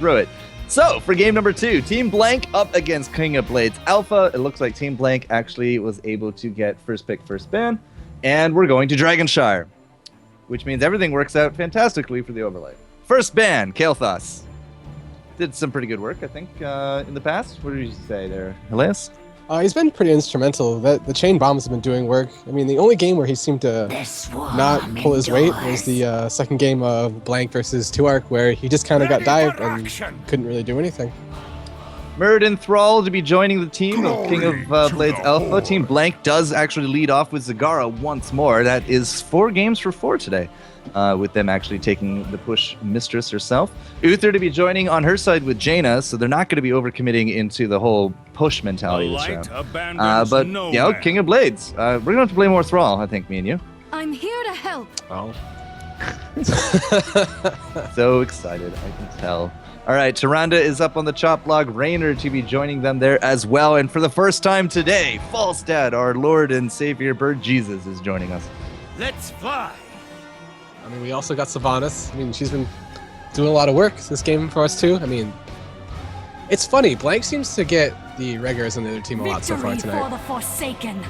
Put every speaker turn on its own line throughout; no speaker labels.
through it. So, for game number 2, Team Blank up against King of Blades Alpha. It looks like Team Blank actually was able to get first pick, first ban. And we're going to Dragonshire, which means everything works out fantastically for the overlay. First ban, Kael'thas. Did some pretty good work, I think, in the past. What did you say there, Elias?
He's been pretty instrumental. The chain bombs have been doing work. I mean, the only game where he seemed to not pull his weight was the second game of Blank versus 2Arc, where he just kind of got dived and couldn't really do anything.
Muradin Thrall to be joining the team of King of Blades Alpha. Team Blank does actually lead off with Zagara once more. That is 4 games for 4 today, with them actually taking the push mistress herself. Uther to be joining on her side with Jaina, so they're not going to be overcommitting into the whole push mentality this round. But, you know, King of Blades. We're going to have to play more Thrall, I think, me and you.
I'm here to help.
Oh.
So excited, I can tell. All right, Tyrande is up on the chop block. Raynor to be joining them there as well. And for the first time today, Falstad, our Lord and Savior Bird Jesus, is joining us.
Let's fly.
I mean, we also got Sylvanas. I mean, she's been doing a lot of work this game for us, too. I mean, it's funny. Blank seems to get the Reggers on the other team a lot so far tonight.
For the Forsaken.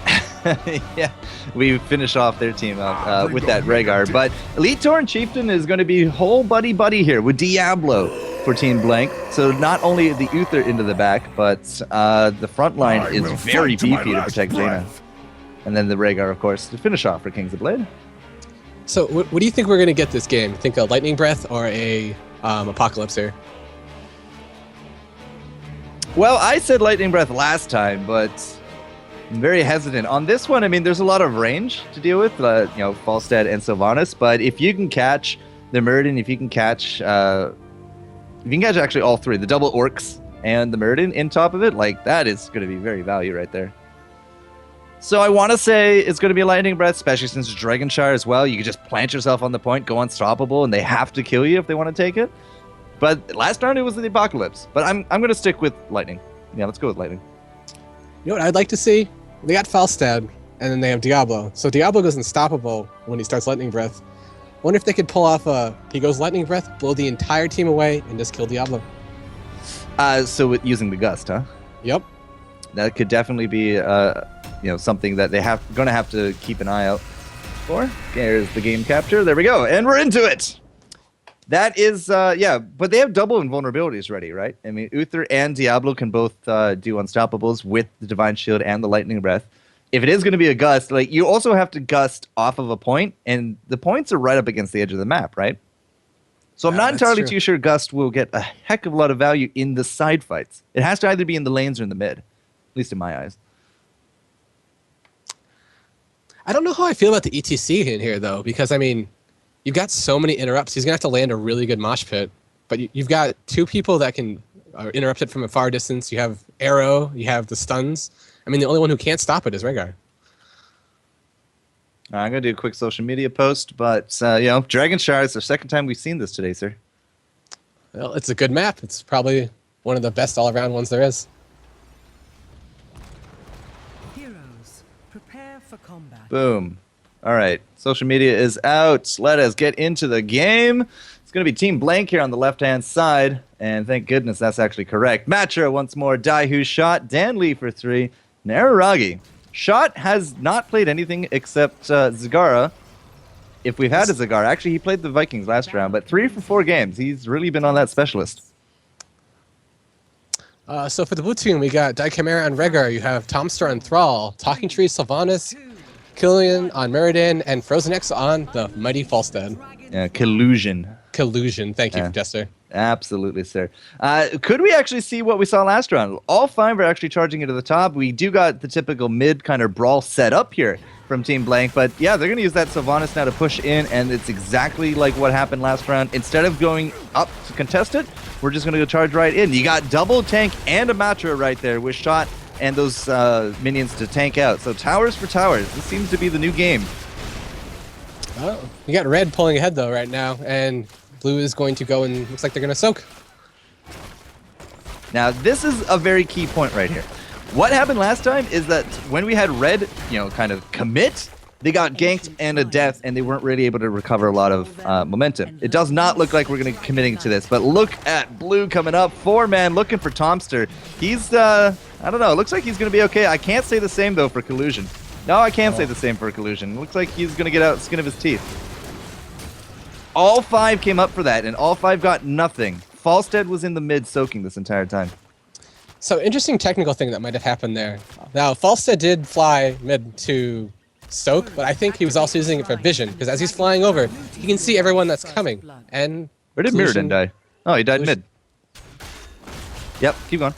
Yeah, we finish off their team out with that Rhaegar. But Elite Tauren Chieftain is going to be whole buddy here with Diablo for Team Blank. So not only the Uther into the back, but the front line is very beefy to protect Jaina. And then the Rhaegar, of course, to finish off for Kings of Blade.
So what do you think we're going to get this game? Think a Lightning Breath or a Apocalypse here?
Well, I said Lightning Breath last time, but I'm very hesitant. On this one, I mean, there's a lot of range to deal with, you know, Falstad and Sylvanas, but if you can catch the Muradin, if you can catch actually all 3, the double Orcs and the Muradin in top of it, like, that is going to be very value right there. So I want to say it's going to be a Lightning Breath, especially since it's Dragonshire as well. You can just plant yourself on the point, go unstoppable, and they have to kill you if they want to take it. But last round it was the Apocalypse. But I'm going to stick with Lightning. Yeah, let's go with Lightning.
You know what I'd like to see? They got Falstad, and then they have Diablo. So Diablo goes unstoppable when he starts Lightning Breath. Wonder if they could pull off he goes Lightning Breath, blow the entire team away, and just kill Diablo.
So with using the Gust, huh?
Yep.
That could definitely be something that they going to have to keep an eye out for. There's the game capture. There we go. And we're into it. That is, but they have double invulnerabilities ready, right? I mean, Uther and Diablo can both do Unstoppables with the Divine Shield and the Lightning Breath. If it is going to be a Gust, like, you also have to Gust off of a point, and the points are right up against the edge of the map, right? So I'm not entirely too sure Gust will get a heck of a lot of value in the side fights. It has to either be in the lanes or in the mid, at least in my eyes.
I don't know how I feel about the ETC in here, though, because, I mean, you've got so many interrupts. He's going to have to land a really good mosh pit. But you've got 2 people that can interrupt it from a far distance. You have Arrow. You have the stuns. I mean, the only one who can't stop it is Rhaegar.
I'm going to do a quick social media post, but, Dragonshire is the second time we've seen this today, sir.
Well, it's a good map. It's probably one of the best all-around ones there is.
Heroes, prepare for combat.
Boom. All right, social media is out. Let us get into the game. It's going to be Team Blank here on the left-hand side, and thank goodness that's actually correct. Matcher once more, Daihu Shot, Dan Lee for 3, Nararagi. Shot has not played anything except Zagara. If we've had a Zagara, actually he played the Vikings last round, but 3 for 4 games. He's really been on that specialist.
So for the blue team, we got Daikimera on Rhaegar. You have Tomstar on Thrall, Talking Tree, Sylvanas, Killian on Muradin, and Frozen X on the mighty Falstad.
Yeah, Collusion.
Thank you, Jester.
Absolutely, sir. Could we actually see what we saw last round? All 5 are actually charging into the top. We do got the typical mid kind of brawl set up here from Team Blank, but yeah, they're going to use that Sylvanas now to push in, and it's exactly like what happened last round. Instead of going up to contest it, we're just going to go charge right in. You got double tank and a Matra right there with Shot and those minions to tank out. So towers for towers. This seems to be the new game.
Oh, you got red pulling ahead though right now, and blue is going to go and looks like they're going to soak.
Now, this is a very key point right here. What happened last time is that when we had red, kind of commit, They got ganked and a death, and they weren't really able to recover a lot of momentum. It does not look like we're going to be committing to this, but look at Blue coming up. 4-man looking for Tomster. He's, I don't know, it looks like he's going to be okay. I can't say the same, though, for Collusion. No, I can't say the same for Collusion. Looks like he's going to get out skin of his teeth. All 5 came up for that, and all 5 got nothing. Falstead was in the mid soaking this entire time.
So interesting technical thing that might have happened there. Now, Falstead did fly mid to soak, but I think he was also using it for vision, because as he's flying over, he can see everyone that's coming. And
where did Mirrodin die? Oh, he died mid. Yep, keep going.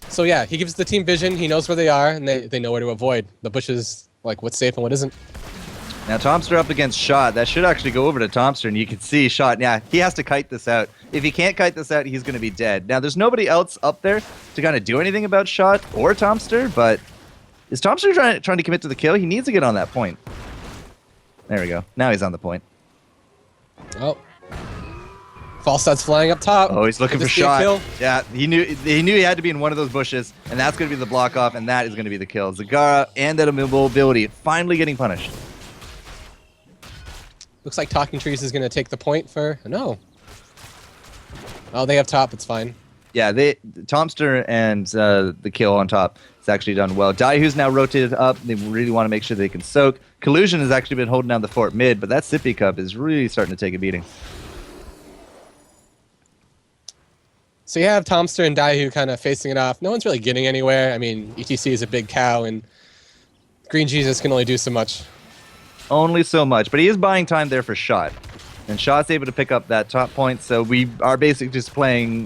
So yeah, he gives the team vision, he knows where they are, and they know where to avoid. The bushes, like what's safe and what isn't.
Now Tomster up against Shot. That should actually go over to Tomster, and you can see Shot. Yeah, he has to kite this out. If he can't kite this out, he's going to be dead. Now, there's nobody else up there to kind of do anything about Shot or Tomster, but is Tomster trying to commit to the kill? He needs to get on that point. There we go. Now he's on the point.
Oh. Falstead's flying up top.
Oh, he's looking for Shot. Yeah, he knew he had to be in one of those bushes, and that's going to be the block off, and that is going to be the kill. Zagara and that immobility finally getting punished.
Looks like Talking Trees is going to take the point for... No. Oh, they have top. It's fine.
Yeah, Tomster and the kill on top has actually done well. Daihu's now rotated up. They really want to make sure they can soak. Collusion has actually been holding down the fort mid, but that Sippy Cup is really starting to take a beating.
So you have Tomster and Daihu kind of facing it off. No one's really getting anywhere. I mean, ETC is a big cow, and Green Jesus can only do so much.
Only so much, but he is buying time there for Shot. And Shot's able to pick up that top point, so we are basically just playing,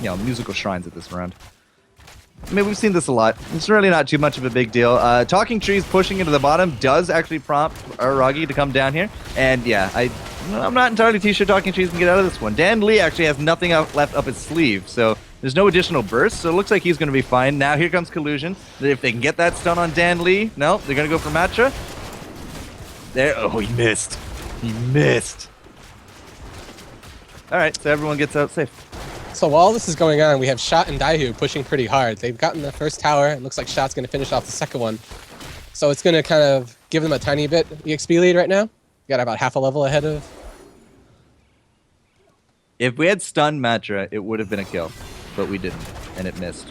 musical shrines at this round. I mean, we've seen this a lot. It's really not too much of a big deal. Talking Trees pushing into the bottom does actually prompt Aragi to come down here. And yeah, I'm not entirely too sure Talking Trees can get out of this one. Dan Lee actually has nothing left up his sleeve, so there's no additional burst, so it looks like he's going to be fine. Now here comes Collusion. If they can get that stun on Dan Lee, no, they're going to go for Matra. There, oh, he missed. He missed. All right, so everyone gets out safe.
So while this is going on, we have Shot and Daihu pushing pretty hard. They've gotten the first tower. It looks like Shot's going to finish off the second one. So it's going to kind of give them a tiny bit EXP lead right now. Got about half a level ahead of...
If we had stunned Matra, it would have been a kill, but we didn't, and it missed.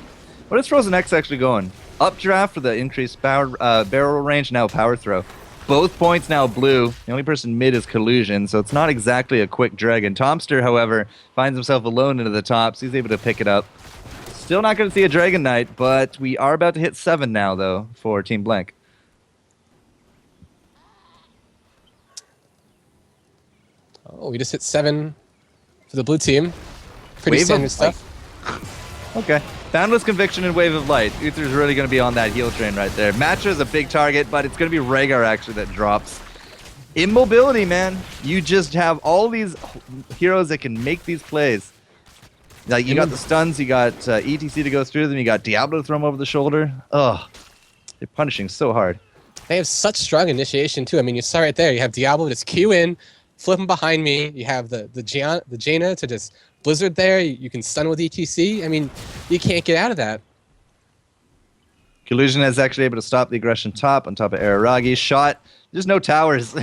What is Frozen X actually going? Updraft for the increased barrel range, now power throw. Both points now blue. The only person mid is Collusion, so it's not exactly a quick dragon. Tomster, however, finds himself alone into the top, so he's able to pick it up. Still not going to see a Dragon Knight, but we are about to hit 7 now, though, for Team Blank.
Oh, we just hit 7 for the blue team. Pretty standard stuff.
Okay. Boundless Conviction and Wave of Light. Uther's really going to be on that heal train right there. Matra is a big target, but it's going to be Rhaegar actually that drops. Immobility, man. You just have all these heroes that can make these plays. Like, you got the stuns, you got ETC to go through them, you got Diablo to throw them over the shoulder. Ugh. They're punishing so hard.
They have such strong initiation, too. I mean, you saw right there. You have Diablo just Q in, flip him behind me. You have the Jaina to just Blizzard there. You can stun with ETC. I mean, you can't get out of that.
Collusion is actually able to stop the aggression top on top of Araragi. Shot. There's no towers.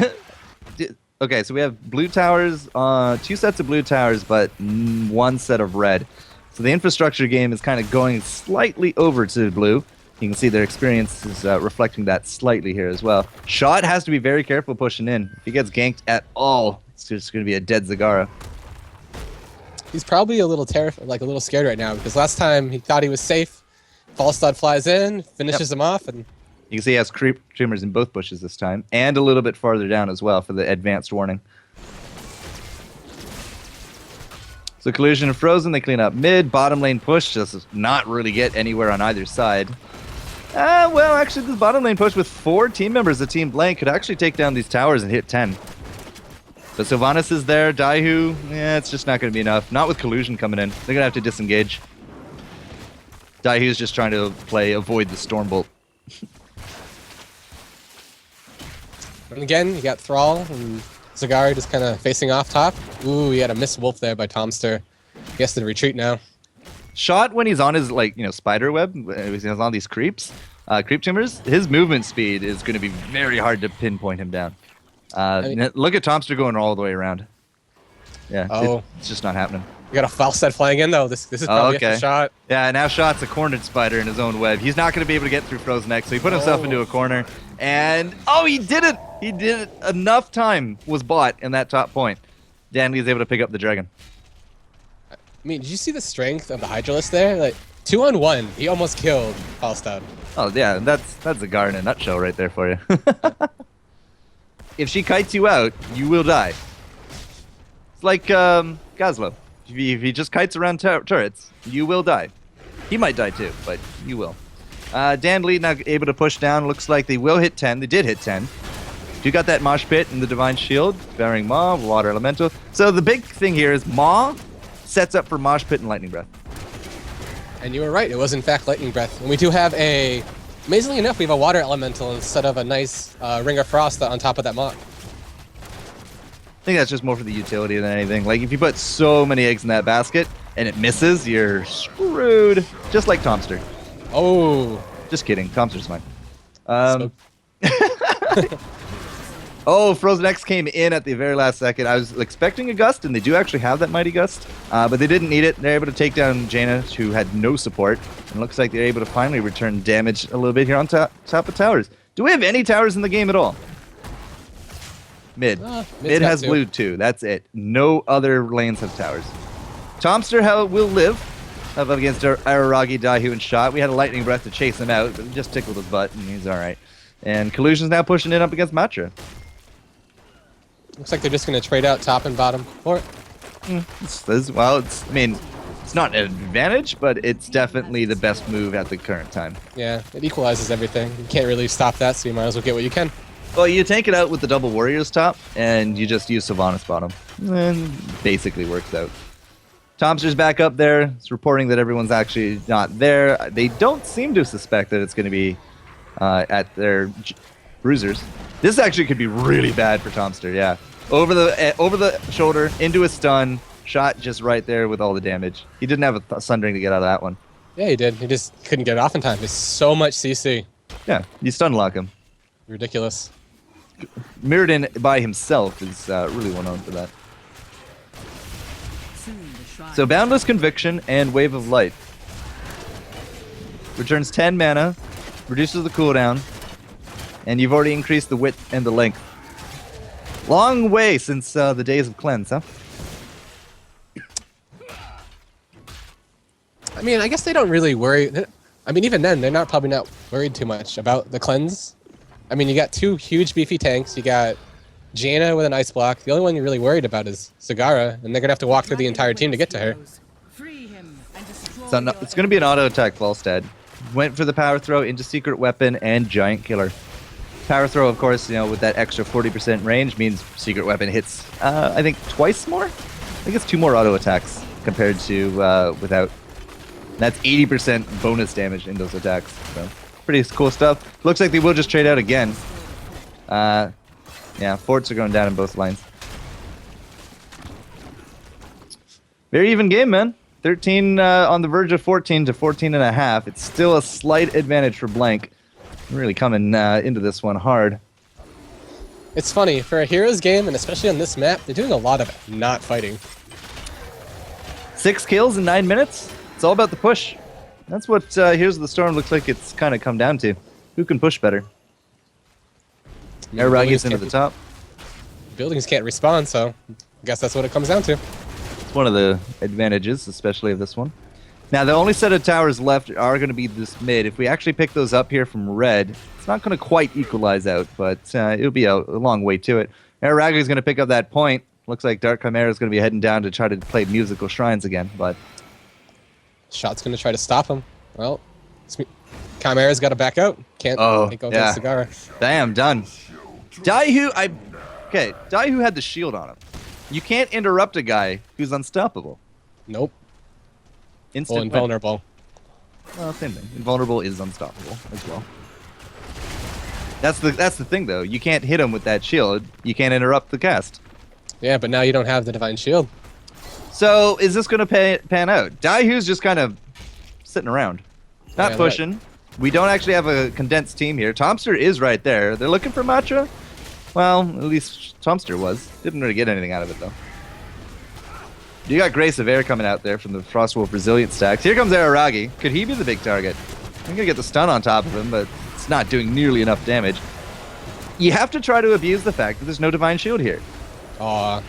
Okay, so we have blue towers, 2 sets of blue towers, but 1 set of red. So the infrastructure game is kind of going slightly over to blue. You can see their experience is reflecting that slightly here as well. Shot has to be very careful pushing in. If he gets ganked at all, it's just going to be a dead Zagara.
He's probably a little terrified, like a little scared right now, because last time he thought he was safe. Falstad flies in, finishes him off, and
you can see he has creamers in both bushes this time, and a little bit farther down as well for the advanced warning. So Collusion and Frozen, they clean up mid. Bottom lane push does not really get anywhere on either side. Well, actually, this bottom lane push with 4 team members of Team Blank could actually take down these towers and hit 10. But Sylvanas is there. Daihu, yeah, it's just not going to be enough. Not with Collusion coming in. They're going to have to disengage. Daihu's just trying to avoid the Stormbolt.
And again, you got Thrall and Zagari just kind of facing off top. Ooh, he had a miss wolf there by Tomster. He has to retreat now.
Shot when he's on his spider web, he's on these creeps. creep timbers, his movement speed is going to be very hard to pinpoint him down. Look at Tomster going all the way around. Yeah, it's just not happening.
You got a false set flying in though. This is probably a shot.
Yeah, now Shot's a cornered spider in his own web. He's not going to be able to get through Frozen X, so he put himself into a corner. And he did it! He did it. Enough time was bought in that top point. Danley's able to pick up the dragon.
I mean, did you see the strength of the Hydralisk there? Like 2-on-1, he almost killed Falstad.
Oh yeah, that's a Gar in a nutshell right there for you. If she kites you out, you will die. It's like Gazlo. If he just kites around turrets, you will die. He might die too, but you will. Danley now able to push down. Looks like they will hit 10. They did hit 10. You got that Mosh Pit and the Divine Shield, bearing Maw, Water Elemental. So the big thing here is Maw sets up for Mosh Pit and Lightning Breath.
And you were right, it was in fact Lightning Breath. And we do have amazingly enough, we have a Water Elemental instead of a nice Ring of Frost on top of that Maw.
I think that's just more for the utility than anything. Like, if you put so many eggs in that basket and it misses, you're screwed. Just like Tomster.
Oh.
Just kidding. Tomster's fine. Frozen X came in at the very last second. I was expecting a Gust, and they do actually have that Mighty Gust, but they didn't need it. They're able to take down Jaina, who had no support, and it looks like they're able to finally return damage a little bit here on top of towers. Do we have any towers in the game at all? Mid. Mid has blue too. That's it. No other lanes have towers. Tomster will live up against Araragi, Daihu, and Shot. We had a Lightning Breath to chase him out, but just tickled his butt, and he's alright. And Collusion's now pushing in up against Matra.
Looks like they're just going to trade out top and bottom for it.
It's not an advantage, but it's definitely the best move at the current time.
Yeah, it equalizes everything. You can't really stop that, so you might as well get what you can.
Well, you tank it out with the double Warriors top, and you just use Sylvanas bottom. And basically works out. Tomster's back up there. It's reporting that everyone's actually not there. They don't seem to suspect that it's going to be at their bruisers. This actually could be really bad for Tomster, yeah. Over the shoulder, into a stun, Shot just right there with all the damage. He didn't have a Sundering to get out of that one.
Yeah, he did. He just couldn't get it off in time. There's so much CC.
Yeah, you stun lock him.
Ridiculous.
Mirrodin by himself is really well known for that. So Boundless Conviction and Wave of Light. Returns 10 mana, reduces the cooldown, and you've already increased the width and the length. Long way since the days of Cleanse, huh?
I mean, I guess they don't really worry. I mean, even then, they're probably not worried too much about the Cleanse. I mean, you got two huge beefy tanks. You got Jaina with an ice block. The only one you're really worried about is Zagara, and they're gonna have to walk through the entire team to get to her.
So it's gonna be an auto attack Falstad. Went for the power throw into Secret Weapon and Giant Killer. Power throw, of course, with that extra 40% range means Secret Weapon hits, I think, twice more? I think it's 2 more auto attacks compared to without. And that's 80% bonus damage in those attacks. So pretty cool stuff. Looks like they will just trade out again. Yeah, forts are going down in both lines. Very even game, man. 13 on the verge of 14 to 14 and a half. It's still a slight advantage for Blank. Really coming into this one hard.
It's funny, for a Heroes game, and especially on this map, they're doing a lot of not fighting.
6 kills in 9 minutes. It's all about the push. That's what Heroes of the Storm looks like it's kind of come down to. Who can push better? Aragi's into the top.
Buildings can't respawn, so I guess that's what it comes down to.
It's one of the advantages, especially of this one. Now, the only set of towers left are going to be this mid. If we actually pick those up here from red, it's not going to quite equalize out, but it'll be a long way to it. Aragi's going to pick up that point. Looks like Dark Chimera is going to be heading down to try to play musical shrines again, but
Shot's going to try to stop him. Well, Chimera's got to back out. Can't go against Zagara.
Damn, done. Daihu had the shield on him. You can't interrupt a guy who's unstoppable.
Nope.
Instant
well, invulnerable.
Well, same thing. Invulnerable is unstoppable as well. That's the thing, though. You can't hit him with that shield. You can't interrupt the cast.
Yeah, but now you don't have the Divine Shield.
So, is this going to pan out? Daihu's just kind of sitting around. Not pushing. We don't actually have a condensed team here. Tomster is right there. They're looking for Matra. Well, at least Tomster was. Didn't really get anything out of it, though. You got Grace of Air coming out there from the Frostwolf Resilient stacks. Here comes Araragi. Could he be the big target? I'm going to get the stun on top of him, but it's not doing nearly enough damage. You have to try to abuse the fact that there's no Divine Shield here.
I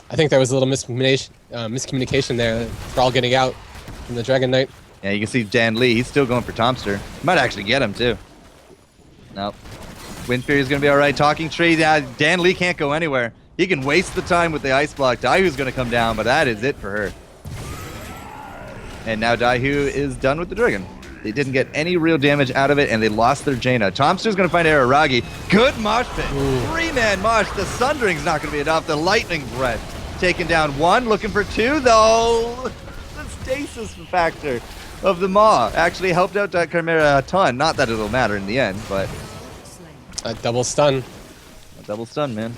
think there was a little miscommunication there. We're all getting out from the Dragon Knight.
Yeah, you can see Dan Lee. He's still going for Tomster. Might actually get him, too. Nope. Wind Fury's going to be all right. Talking Tree. Yeah, Dan Lee can't go anywhere. He can waste the time with the Ice Block. Daihu's going to come down, but that is it for her. And now Daihu is done with the Dragon. They didn't get any real damage out of it, and they lost their Jaina. Tomster's going to find Araragi. Good mosh pit. 3-man mosh. The Sundering's not going to be enough. The Lightning Breath taking down 1. Looking for 2, though. The stasis factor of the Maw actually helped out that Chimera a ton. Not that it'll matter in the end, but...
A double stun.
A double stun, man.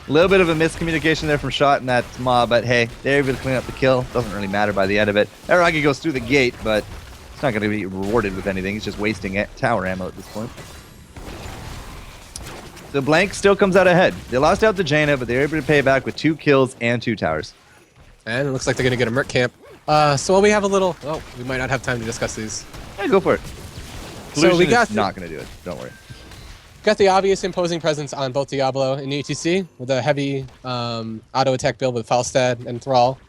A little bit of a miscommunication there from Shot in that Maw, but hey, they're able to clean up the kill. Doesn't really matter by the end of it. Araragi goes through the gate, but it's not going to be rewarded with anything. He's just wasting tower ammo at this point. The Blank still comes out ahead. They lost out to Jaina, but they're able to pay back with 2 kills and 2 towers.
And it looks like they're going to get a Merc camp. So we have a little... Oh, we might not have time to discuss these.
Yeah, go for it.
So we got
not going to do it. Don't worry.
Got the obvious imposing presence on both Diablo and UTC with a heavy auto attack build with Falstad and Thrall.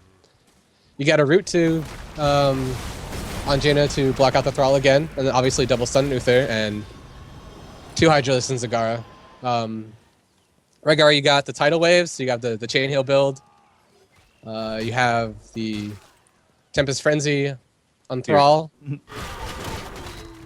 You got a route to on Jaina to block out the Thrall again, and then obviously double stun Uther and 2 Hydralisk and Zagara. Rhaegar, you got the tidal waves, so you got the chain heal build. You have the Tempest Frenzy on Thrall.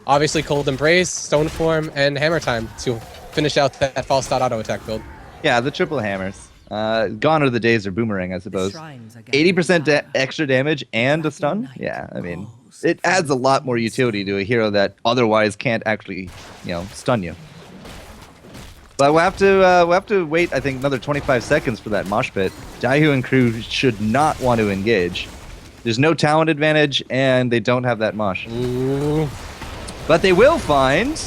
Obviously, Cold Embrace, Stone Form, and Hammer Time to finish out that false start auto attack build.
Yeah, the triple hammers. Gone are the days of Boomerang, I suppose. 80% extra damage and a stun? Yeah, I mean, it adds a lot more utility to a hero that otherwise can't actually, stun you. But we'll have to wait, I think, another 25 seconds for that mosh pit. Daihu and crew should not want to engage. There's no talent advantage, and they don't have that mosh.
Ooh.
But they will find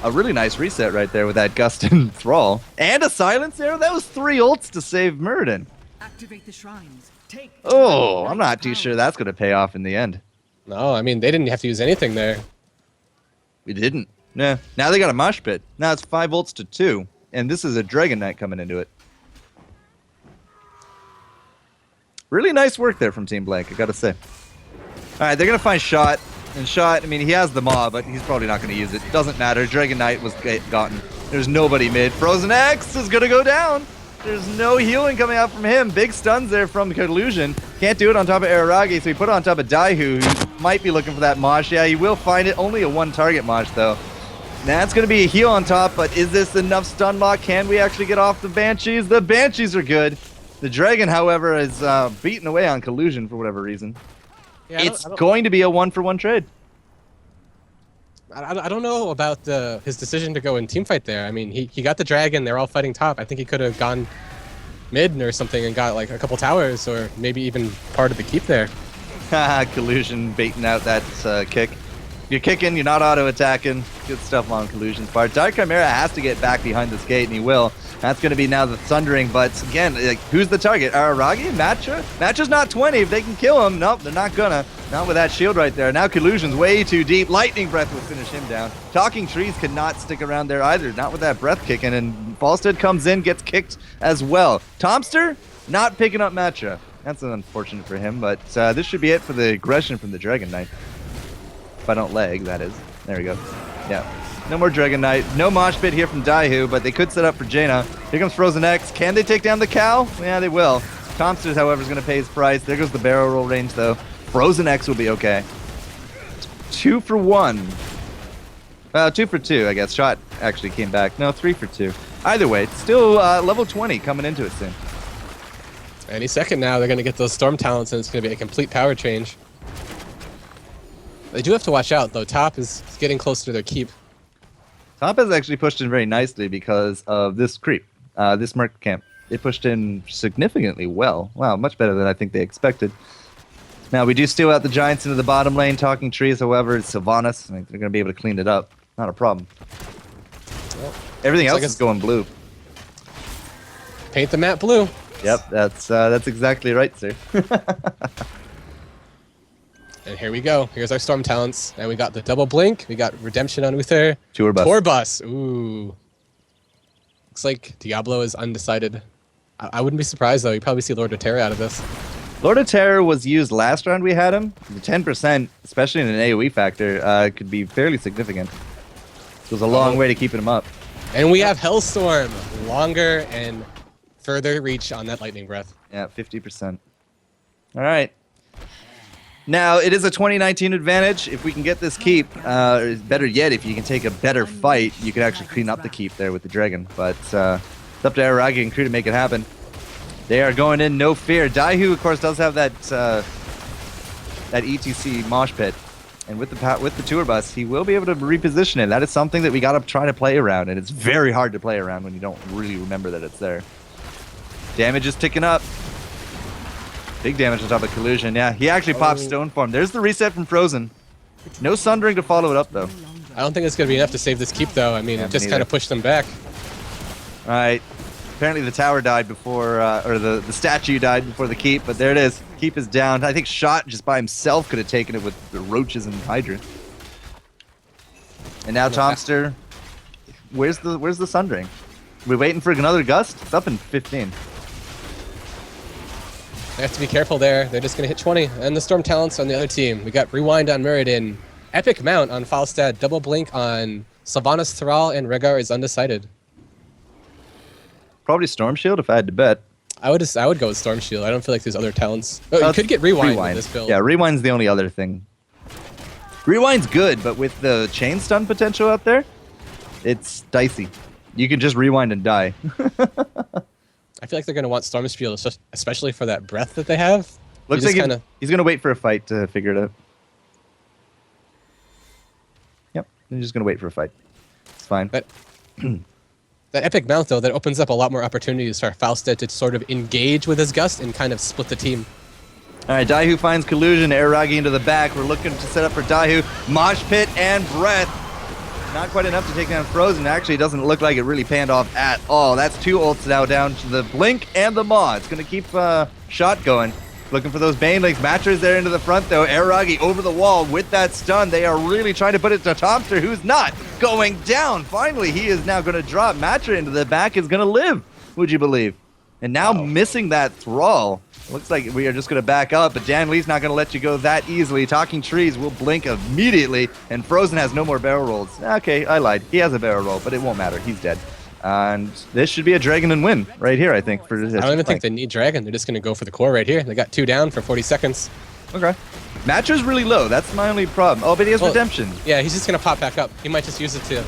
a really nice reset right there with that Gust and Thrall. And a Silence Arrow. That was 3 ults to save Muradin.
Activate the shrines.
Oh, I'm not too sure that's going to pay off in the end.
No, I mean, they didn't have to use anything there.
We didn't. Yeah. Now they got a mosh pit. Now it's 5 ults to 2. And this is a Dragon Knight coming into it. Really nice work there from Team Blank, I got to say. All right, they're going to find Shot. And Shot, I mean, he has the Maw, but he's probably not going to use it. Doesn't matter. Dragon Knight was gotten. There's nobody mid. Frozen X is going to go down. There's no healing coming out from him. Big stuns there from Collusion. Can't do it on top of Araragi, so he put it on top of Daihu, who might be looking for that Mosh. Yeah, he will find it. Only a 1-target Mosh, though. That's going to be a heal on top, but is this enough stun lock? Can we actually get off the Banshees? The Banshees are good. The Dragon, however, is beaten away on Collusion for whatever reason. Yeah, it's going to be a 1-for-1 trade.
I don't know about his decision to go in teamfight there. I mean, he got the Dragon. They're all fighting top. I think he could have gone mid or something and got like a couple towers or maybe even part of the keep there.
Collusion baiting out that kick. You're kicking, you're not auto-attacking. Good stuff on Collusion's part. Dark Chimera has to get back behind this gate, and he will. That's going to be now the Thundering, but again, like, who's the target? Araragi? Matcha? Matcha's not 20. If they can kill him, nope, they're not gonna. Not with that shield right there. Now Collusion's way too deep. Lightning Breath will finish him down. Talking Trees cannot stick around there either, not with that breath kicking, and Falstead comes in, gets kicked as well. Tomster, not picking up Matcha. That's unfortunate for him, but this should be it for the aggression from the Dragon Knight. If I don't lag, that is. There we go. Yeah. No more Dragon Knight. No mosh pit here from Daihu, but they could set up for Jaina. Here comes Frozen X. Can they take down the cow? Yeah, they will. Tomsters, however, is going to pay his price. There goes the barrel roll range, though. Frozen X will be okay. 2 for 1. 2 for 2, I guess. Shot actually came back. No, 3 for 2. Either way, it's still level 20 coming into it soon.
Any second now, they're going to get those Storm Talents, and it's going to be a complete power change. They do have to watch out, though. Top is getting closer to their keep.
Top has actually pushed in very nicely because of this creep, this Merc camp. It pushed in significantly well. Wow, much better than I think they expected. Now, we do steal out the Giants into the bottom lane, talking trees. However, it's Sylvanas. I think they're going to be able to clean it up. Not a problem.
Well,
Everything else
like
is going blue.
Paint the map blue.
Yep, that's exactly right, sir.
And here we go. Here's our Storm talents. And we got the double blink. We got Redemption on Uther.
Tour bus.
Tour bus. Ooh. Looks like Diablo is undecided. I wouldn't be surprised, though. You probably see Lord of Terror out of this.
Lord of Terror was used last round we had him. The 10%, especially in an AoE factor, could be fairly significant. It was a long way to keeping him up.
And we have Hellstorm. Longer and further reach on that Lightning Breath.
Yeah, 50%. All right. Now, it is a 2019 advantage. If we can get this keep, better yet, if you can take a better fight, you can actually clean up the keep there with the dragon. But it's up to Aragi and crew to make it happen. They are going in, no fear. Daihu, of course, does have that ETC mosh pit. And with the tour bus, he will be able to reposition it. That is something that we got to try to play around. And it's very hard to play around when you don't really remember that it's there. Damage is ticking up. Big damage on top of Collusion. Yeah, he actually pops Stone Form. There's the reset from Frozen. No Sundering to follow it up, though.
I don't think it's going to be enough to save this keep, though. I mean,
Yeah,
it just
me
kind
neither.
of pushed them back.
All right. Apparently the tower died before, or the statue died before the keep, but there it is. Keep is down. I think Shot just by himself could have taken it with the roaches and Hydra. And now Tomster, where's the Sundering? We waiting for another gust? It's up in 15.
They have to be careful there. They're just going to hit 20. And the Storm talents on the other team. We got Rewind on Muradin. Epic Mount on Falstad. Double Blink on Sylvanas Thrall, and Rhaegar is undecided.
Probably Storm Shield if I had to bet.
I would go with Storm Shield. I don't feel like there's other talents. Oh, you could get Rewind with this build.
Yeah, Rewind's the only other thing. Rewind's good, but with the chain stun potential out there, it's dicey. You can just rewind and die.
I feel like they're going to want Storm Shield, especially for that breath that they have.
Looks like he's going to wait for a fight to figure it out. Yep, he's just going to wait for a fight. It's fine.
That Epic Mount, though, that opens up a lot more opportunities for Falstad to sort of engage with his Gust and kind of split the team.
All right, Daihu finds Collusion, Aragi into the back. We're looking to set up for Daihu. Mosh Pit and Breath. Not quite enough to take down Frozen. Actually, it doesn't look like it really panned off at all. That's two ults now down to the Blink and the Maw. It's going to keep Shot going. Looking for those Bane Links. Matcher's there into the front, though. Aragi over the wall with that stun. They are really trying to put it to Tomster, who's not going down. Finally, he is now going to drop. Matcher into the back is going to live, would you believe? And now missing that Thrall. Looks like we are just going to back up, but Dan Lee's not going to let you go that easily. Talking Trees will blink immediately, and Frozen has no more barrel rolls. Okay, I lied. He has a barrel roll, but it won't matter. He's dead. And this should be a Dragon and win right here, I think. For this
I don't even think they need Dragon. They're just going to go for the core right here. They got 2 down for 40 seconds.
Okay. Matcher's really low. That's my only problem. Oh, but he has Redemption.
Yeah, he's just going to pop back up. He might just use it to...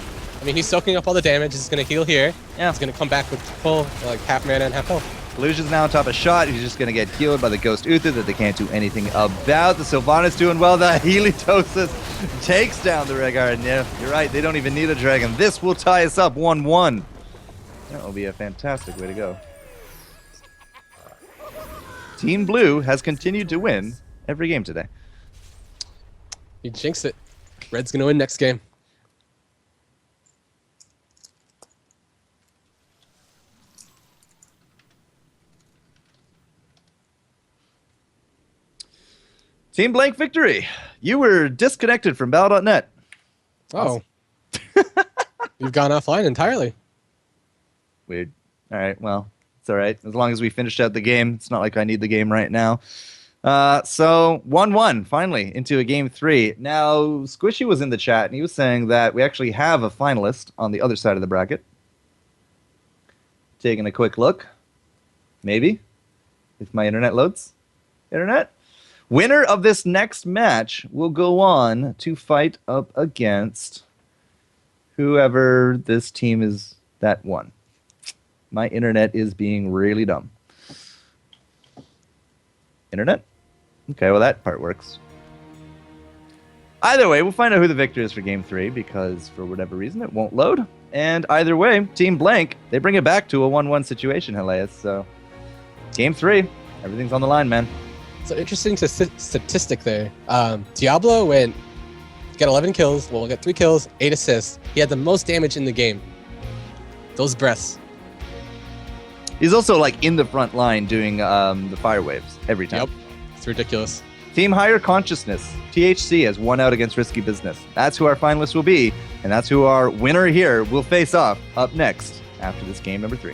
I mean, he's soaking up all the damage. He's going to heal here.
Yeah.
He's going to come back with full, like, half mana and half health.
Illusion's now on top of Shot. He's just going to get healed by the Ghost Uther that they can't do anything about. The Sylvanas doing well. The Heliotosis takes down the Rhaegar. And yeah, you're right. They don't even need a dragon. This will tie us up 1-1. That will be a fantastic way to go. Team Blue has continued to win every game today.
You jinxed it. Red's going to win next game.
Team Blank victory. You were disconnected from Battle.net.
Oh. You've gone offline entirely.
Weird. All right, well, it's all right. As long as we finished out the game. It's not like I need the game right now. So 1-1, finally, into a game 3. Now, Squishy was in the chat, and he was saying that we actually have a finalist on the other side of the bracket. Taking a quick look. Maybe. If my internet loads. Internet? Winner of this next match will go on to fight up against whoever this team is that won. My internet is being really dumb. Internet? Okay, well that part works. Either way, we'll find out who the victor is for Game 3 because for whatever reason it won't load. And either way, Team Blank, they bring it back to a 1-1 situation, Helias. So, Game 3, everything's on the line, man.
So interesting statistic there. Diablo got 11 kills. Well, got 3 kills, 8 assists. He had the most damage in the game. Those breaths.
He's also like in the front line doing the fire waves every time.
Yep, it's ridiculous.
Team Higher Consciousness, THC, has won out against Risky Business. That's who our finalists will be, and that's who our winner here will face off up next after this game number 3.